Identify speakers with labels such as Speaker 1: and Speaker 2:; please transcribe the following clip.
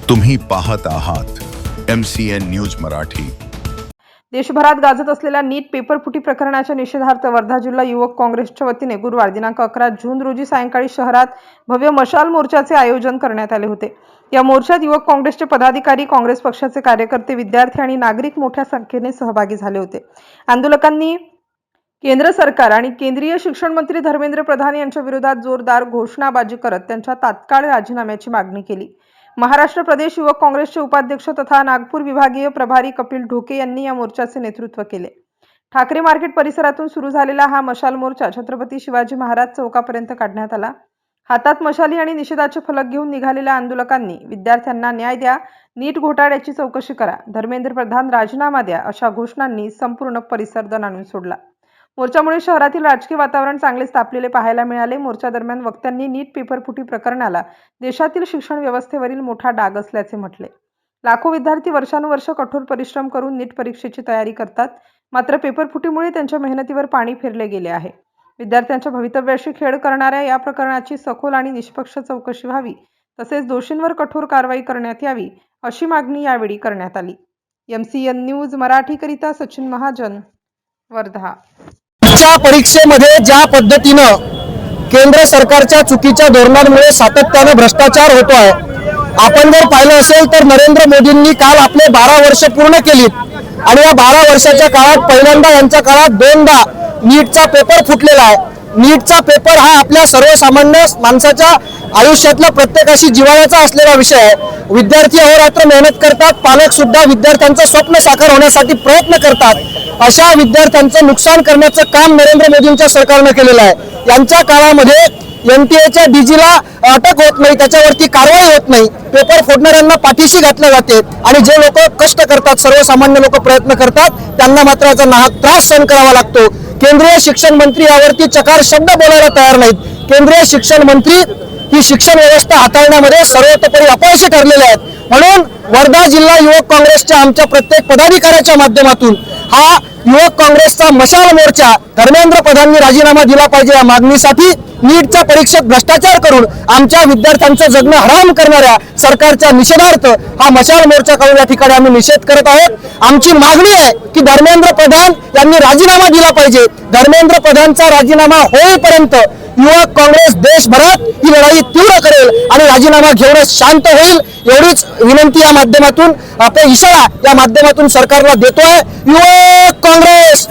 Speaker 1: तुम्ही पाहत आहात MCN न्यूज मराठी।
Speaker 2: देशभरात गाजत असलेल्या नीट पेपरफुटी प्रकरणाच्या निषेधार्थ वर्धा जिल्हा युवक काँग्रेसच्या वतीने गुरुवार दिनांक 11 जून रोजी सायंकाळी शहरात भव्य मशाल मोर्चाचे आयोजन करण्यात आले होते। या मोर्चात युवक काँग्रेसचे पदाधिकारी, काँग्रेस पक्षाचे कार्यकर्ते, विद्यार्थी आणि नागरिक मोठ्या संख्येने सहभागी झाले होते। आंदोलकांनी केंद्र सरकार आणि केंद्रीय शिक्षण मंत्री धर्मेंद्र प्रधान यांच्या विरोधात जोरदार घोषणाबाजी करत त्यांच्या तात्काळ राजीनाम्याची मागणी केली। महाराष्ट्र प्रदेश युवक काँग्रेसचे उपाध्यक्ष तथा नागपूर विभागीय प्रभारी कपिल ढोके यांनी या मोर्चाचे नेतृत्व केले। ठाकरे मार्केट परिसरातून सुरू झालेला हा मशाल मोर्चा छत्रपती शिवाजी महाराज चौकापर्यंत काढण्यात आला। हातात मशाली आणि निषेधाचे फलक घेऊन निघालेल्या आंदोलकांनी विद्यार्थ्यांना न्याय द्या, नीट घोटाळ्याची चौकशी करा, धर्मेंद्र प्रधान राजीनामा द्या अशा घोषणांनी संपूर्ण परिसर दणाणून सोडला। मोर्चामुळे शहरातील राजकीय वातावरण चांगलेच तापलेले पाहायला मिळाले। मोर्चा दरम्यान वक्त्यांनी नीट पेपरफुटी प्रकरणाला देशातील शिक्षण व्यवस्थेवरील मोठा डाग असल्याचे म्हटले। लाखो विद्यार्थी वर्षानुवर्ष कठोर परिश्रम करून नीट परीक्षेची तयारी करतात, मात्र पेपरफुटीमुळे त्यांच्या मेहनतीवर पाणी फिरले गेले आहे। विद्यार्थ्यांच्या भवितव्याशी खेळ करणाऱ्या या प्रकरणाची सखोल आणि निष्पक्ष चौकशी व्हावी, तसेच दोषींवर कठोर कारवाई करण्यात यावी अशी मागणी यावेळी करण्यात आली। MCN न्यूज मराठीकरिता सचिन महाजन, वर्धा।
Speaker 3: परीक्षेमध्ये ज्या पद्धतीनं केंद्र सरकारच्या चुकीच्या धोरणांमुळे सातत्याने भ्रष्टाचार होतो आहे, आपण जर पाहिलं असेल तर नरेंद्र मोदींनी काल आपले 12 वर्ष पूर्ण केलीत आणि या 12 वर्षाच्या काळात पहिल्यांदा यांच्या काळात दोनदा नीटचा पेपर फुटलेला आहे। नीटचा पेपर हा आपल्या सर्वसामान्य माणसाच्या आयुष्यातला प्रत्येकाशी जिव्हाळ्याचा असलेला विषय आहे। विद्यार्थी अहोरात्र मेहनत करतात, पालक सुद्धा विद्यार्थ्यांचं स्वप्न साकार होण्यासाठी प्रयत्न करतात। अशा विद्यार्थ्यांचं नुकसान करण्याचं काम नरेंद्र मोदींच्या सरकारनं केलेलं आहे। यांच्या काळामध्ये NTA डीजीला अटक होत नाही, त्याच्यावरती कारवाई होत नाही, पेपर फोडणाऱ्यांना पाठीशी घातले जाते आणि जे लोक कष्ट करतात, सर्वसामान्य लोक प्रयत्न करतात, त्यांना मात्र याचा नाहक त्रास सहन करावा लागतो। केंद्रीय शिक्षण मंत्री यावरती चकार शब्द बोलायला तयार नाहीत। केंद्रीय शिक्षण मंत्री ही शिक्षण व्यवस्था हाताळण्यामध्ये सर्वतोपरी अपयशी ठरलेले आहेत। म्हणून वर्धा जिल्हा युवक काँग्रेसच्या आमच्या प्रत्येक पदाधिकाऱ्याच्या माध्यमातून हा युवक काँग्रेसचा मशाल मोर्चा धर्मेंद्र प्रधाननी राजीनामा दिला पाहिजे या मागणीसाठी, नीटच्या परीक्षेत भ्रष्टाचार करून आमच्या विद्यार्थ्यांचं जगणं हराम करणाऱ्या सरकारच्या निषेधार्थ हा मशाल मोर्चा काढून या ठिकाणी आम्ही निषेध करत आहोत। आमची मागणी आहे की धर्मेंद्र प्रधान यांनी राजीनामा दिला पाहिजे। धर्मेंद्र प्रधानचा राजीनामा होईपर्यंत युवक काँग्रेस देशभरात ही लढाई तीव्र करेल आणि राजीनामा घेऊनच शांत होईल, एवढीच विनंती या माध्यमातून, आपला इशारा या माध्यमातून सरकारला देतोय। युवक काँग्रेस